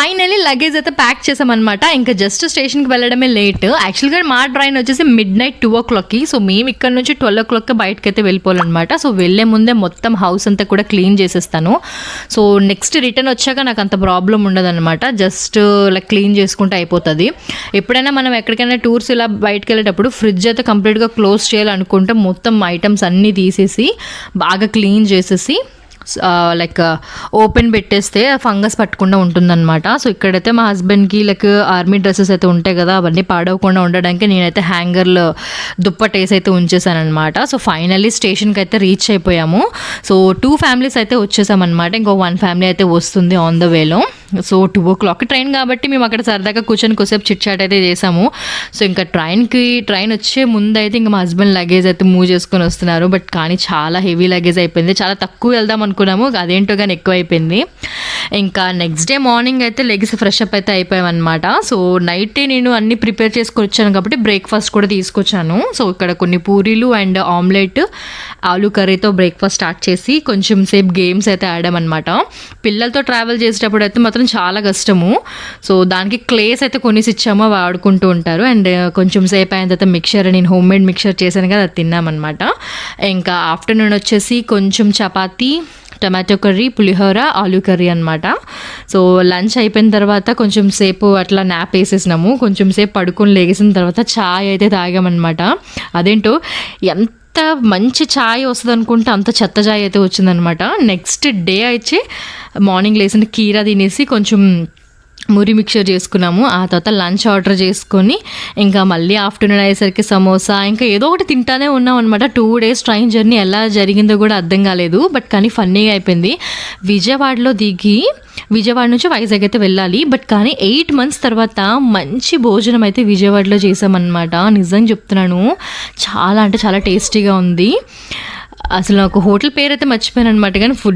Finally luggage అయితే pack చేసామన్నమాట. ఇంకా జస్ట్ స్టేషన్కి వెళ్ళడమే లేట్. యాక్చువల్గా మా ట్రైన్ వచ్చేసి midnight 2 o'clockకి. సో మేము ఇక్కడ నుంచి 12 o'clockకి బయటకు అయితే వెళ్ళిపోవాలన్నమాట. సో వెళ్ళే ముందే మొత్తం హౌస్ అంతా కూడా క్లీన్ చేసేస్తాను. సో నెక్స్ట్ రిటర్న్ వచ్చాక నాకు అంత ప్రాబ్లం ఉండదన్నమాట. జస్ట్ లైక్ క్లీన్ చేసుకుంటే అయిపోతుంది. ఎప్పుడైనా మనం ఎక్కడికైనా టూర్స్ ఇలా బయటకు వెళ్ళేటప్పుడు ఫ్రిడ్జ్ అయితే కంప్లీట్గా క్లోజ్ చేయాలనుకుంటే మొత్తం ఐటమ్స్ అన్నీ తీసేసి బాగా క్లీన్ చేసేసి లైక్ ఓపెన్ పెట్టేస్తే ఫంగస్ పట్టకుండా ఉంటుందన్నమాట. సో ఇక్కడైతే మా హస్బెండ్కి లైక్ ఆర్మీ డ్రెస్సెస్ అయితే ఉంటాయి కదా, అవన్నీ పాడవకుండా ఉండడానికి నేనైతే హ్యాంగర్లో దుప్పటేసి అయితే ఉంచేసాను అనమాట. సో ఫైనల్లీ స్టేషన్కి అయితే రీచ్ అయిపోయాము. సో 2 ఫ్యామిలీస్ అయితే వచ్చేసామన్నమాట. ఇంకో 1 ఫ్యామిలీ అయితే వస్తుంది ఆన్ ద వేలో. సో 2 o'clock ట్రైన్ కాబట్టి మేము అక్కడ సరదాగా కూర్చొని కొద్దిసేపు చిట్ చాట్ అయితే చేసాము. సో ఇంకా ట్రైన్ వచ్చే ముందు అయితే ఇంకా మా హస్బెండ్ లగేజ్ అయితే మూవ్ చేసుకొని వస్తున్నారు. బట్ కానీ చాలా హెవీ లగేజ్ అయిపోయింది. చాలా తక్కువ వెళ్దాం అనుకున్నాము, అదేంటో కానీ ఎక్కువ అయిపోయింది. ఇంకా నెక్స్ట్ డే మార్నింగ్ అయితే లెగ్స్ ఫ్రెష్ అప్ అయితే అయిపోయామన్నమాట. సో నైటే నేను అన్ని ప్రిపేర్ చేసుకొని వచ్చాను కాబట్టి బ్రేక్ఫాస్ట్ కూడా తీసుకొచ్చాను. సో ఇక్కడ కొన్ని పూరీలు అండ్ ఆమ్లెట్ ఆలూ కర్రీతో బ్రేక్ఫాస్ట్ స్టార్ట్ చేసి కొంచెం సేపు గేమ్స్ అయితే ఆడామన్నమాట. పిల్లలతో ట్రావెల్ చేసేటప్పుడు అయితే మాత్రం చాలా కష్టము. సో దానికి క్లేస్ అయితే కొనేసి ఇచ్చామో ఆడుకుంటూ ఉంటారు. అండ్ కొంచెం సేపు అయిన తర్వాత మిక్చర్, నేను హోమ్ మేడ్ మిక్చర్ చేశాను కదా, అది తిన్నామన్నమాట. ఇంకా ఆఫ్టర్నూన్ వచ్చేసి కొంచెం చపాతీ, టమాటో కర్రీ, పులిహోర, ఆలూ కర్రీ అనమాట. సో లంచ్ అయిపోయిన తర్వాత కొంచెం సేపు అట్లా నాప్ వేసేసినాము. కొంచెం సేపు పడుకొని లేగేసిన తర్వాత ఛాయ్ అయితే తాగామన్నమాట. అదేంటో ఎంత మంచి ఛాయ్ వస్తుంది అనుకుంటే అంత చెత్త ఛాయ్ అయితే వచ్చిందనమాట. నెక్స్ట్ డే అయితే మార్నింగ్ లేసిన కీరా తినేసి కొంచెం మురి మిక్చర్ చేసుకున్నాము. ఆ తర్వాత లంచ్ ఆర్డర్ చేసుకొని ఇంకా మళ్ళీ ఆఫ్టర్నూన్ అయ్యేసరికి సమోసా ఇంకా ఏదో ఒకటి తింటానే ఉన్నాం అనమాట. 2 days ట్రైన్ జర్నీ ఎలా జరిగిందో కూడా అర్థం కాలేదు. బట్ కానీ ఫన్నీగా అయిపోయింది. విజయవాడలో దిగి విజయవాడ నుంచి వైజాగ్ అయితే వెళ్ళాలి. బట్ కానీ 8 months తర్వాత మంచి భోజనం అయితే విజయవాడలో చేసామన్నమాట. నిజంగా చెప్తున్నాను, చాలా అంటే చాలా టేస్టీగా ఉంది. అసలు నాకు హోటల్ పేరు అయితే మర్చిపోయాను అనమాట, కానీ ఫుడ్